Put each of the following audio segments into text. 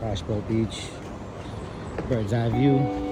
Cashboat Beach, bird's eye view.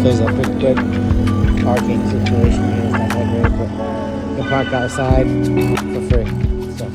Fills up pretty quick. Parking situation here is not that great, but you can park outside for free. So.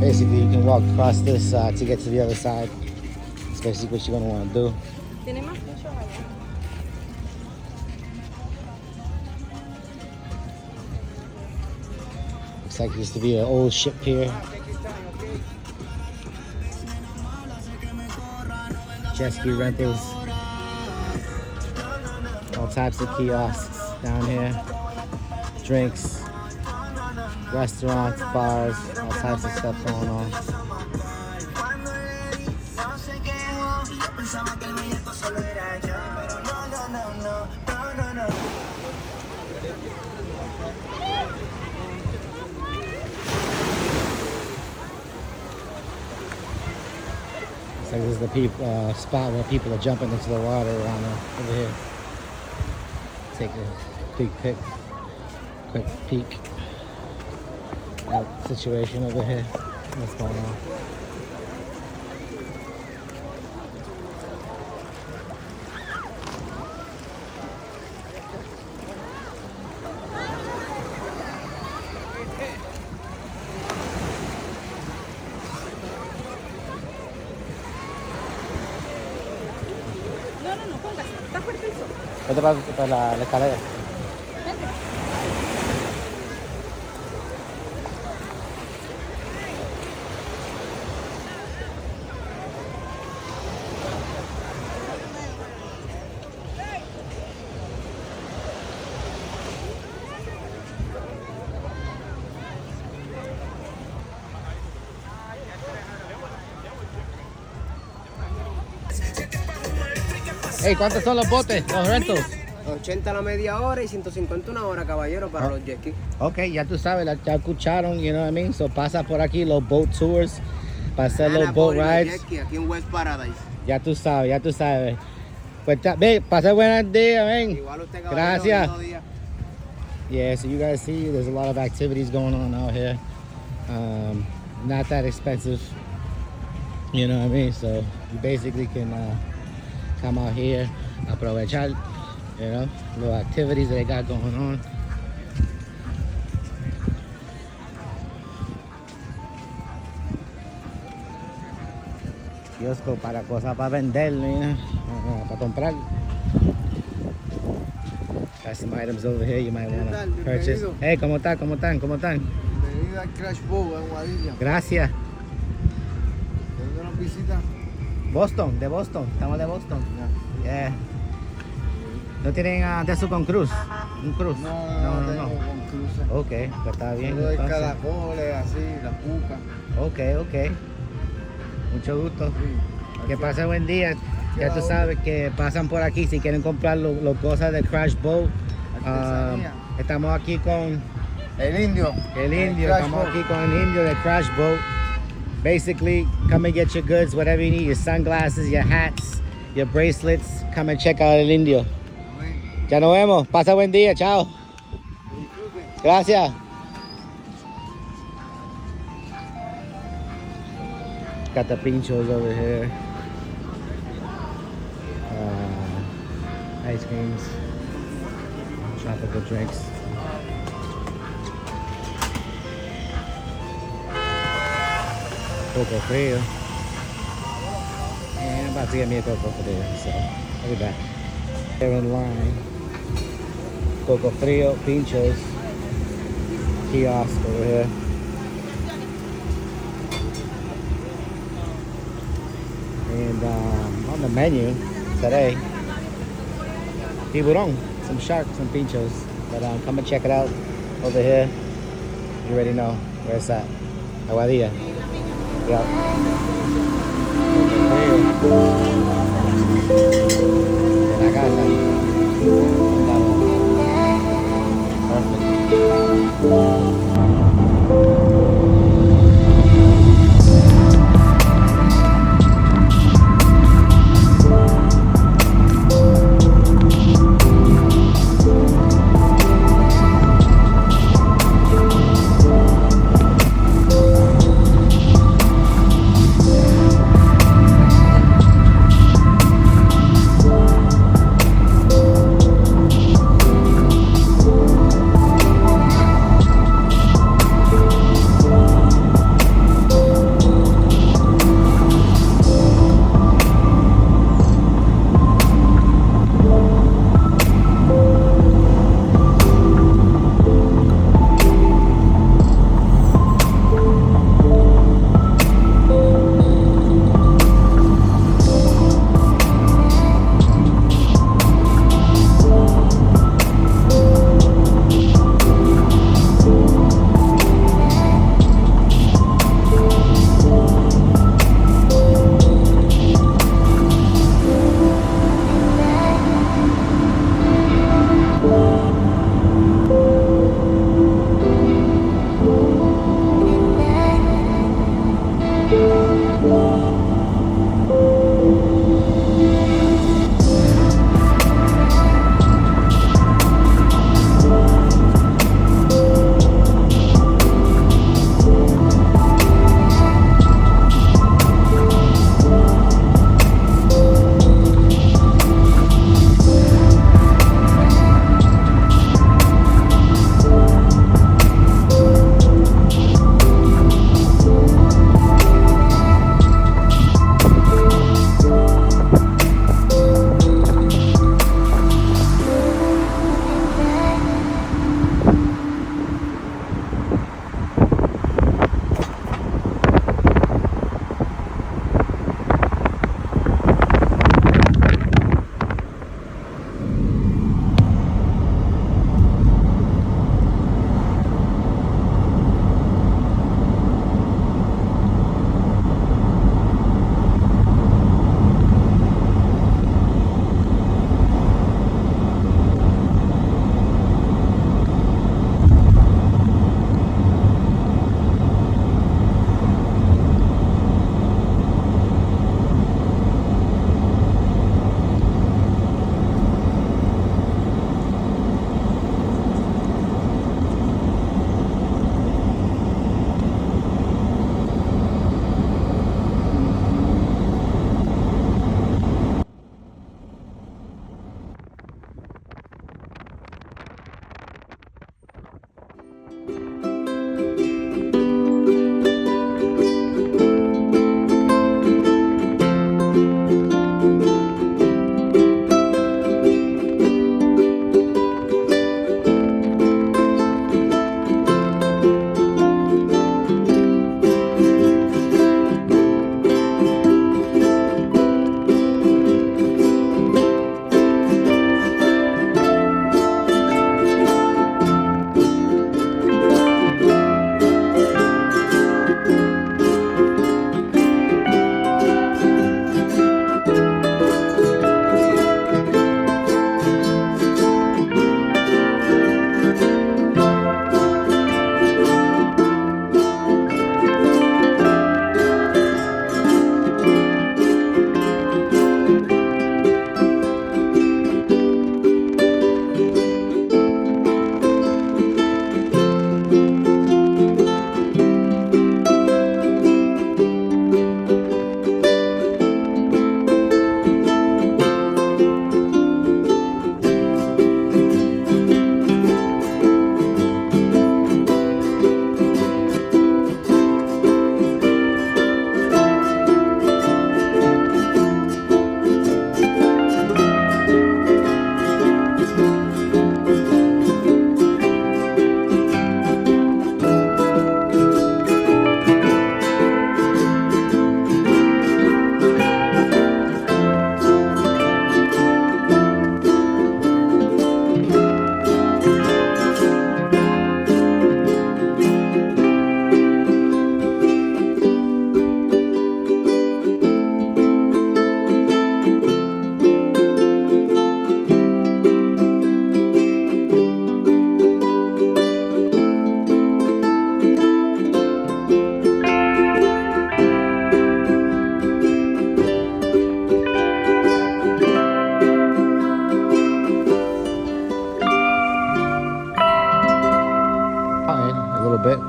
Basically, you can walk across this to get to the other side. That's basically what you're going to want to do. Looks like it used to be an old ship pier. Jet ski rentals. All types of kiosks down here. Drinks. Restaurants, bars, all types of stuff going on. Looks like this is the spot where people are jumping into the water around over here. Take a big quick peek. That situation over here. What's going on? No, póngase. Está fuerte eso. Vete para la escalera. Hey, ¿cuántos son los botes? Los rentals. 80 la media hora y 150 una hora, caballero, para los jet ski. Ok, ya tú sabes, ya escucharon, you know what I mean? So pasa por aquí los boat tours, para hacer los boat rides. Jet ski, aquí en West Paradise. Ya tú sabes, ya tú sabes. Pues ve, pasa buenos días, ven. Igual usted, caballero. Gracias. Buenos días. Yeah, so you guys see there's a lot of activities going on out here. Not that expensive. You know what I mean? So you basically can come out here, aprovechar, you know, the activities that they got going on. Kiosco para cosas para vender, you know, para comprar. Got some items over here you might want to purchase. Hey, ¿cómo están? ¿Cómo están? ¿Cómo están? Bienvenido al Crash Boat en Guadilla. Gracias. ¿De dónde nos visita? Boston, de Boston. Estamos de Boston. Yeah. ¿No tienen de eso con cruz? ¿Un cruz? No tengo con cruces. Ok, pues está bien. Todo el entonces. caracoles, así, la cuca. Ok. Mucho gusto. Sí. Que pase buen día. Ya tú sabes que pasan por aquí si quieren comprar los cosas de Crash Boat. Artesanía. Estamos aquí con El indio. el indio. Crash Estamos Boat. aquí con el indio de Crash Boat. Basically, come and get your goods, whatever you need, your sunglasses, your hats, your bracelets. Come and check out el indio. Amén. Ya nos vemos. Pasa buen día. Chao. Disfruten. Gracias. Got the pinchos over here. Ice creams. Tropical drinks. Coco frío. And I'm about to get me a coco frío, so I'll be back. Here in line. Coco frío, pinchos. Kiosk over here. And on the menu today, tiburón, some shark, some pinchos. But come and check it out over here. You already know where it's at. Aguadilla. Yeah. En la casa. Perfect.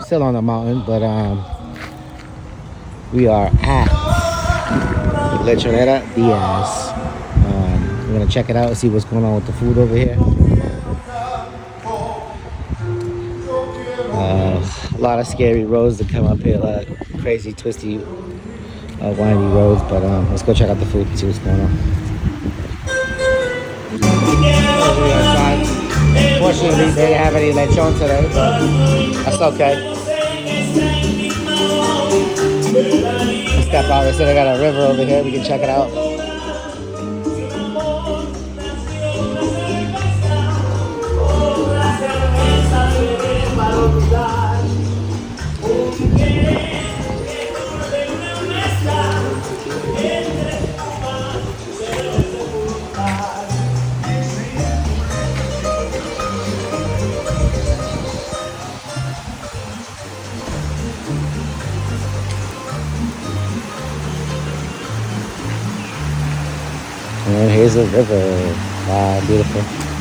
still on the mountain, but we are at Lechonera Diaz. We're gonna check it out and see what's going on with the food over here. A lot of scary roads to come up here, a lot of crazy, twisty, windy roads. But let's go check out the food and see what's going on. Unfortunately, they didn't have any lechon today, but that's okay. Let's step out. They said they got a river over here. We can check it out. And here's the river. Wow, beautiful.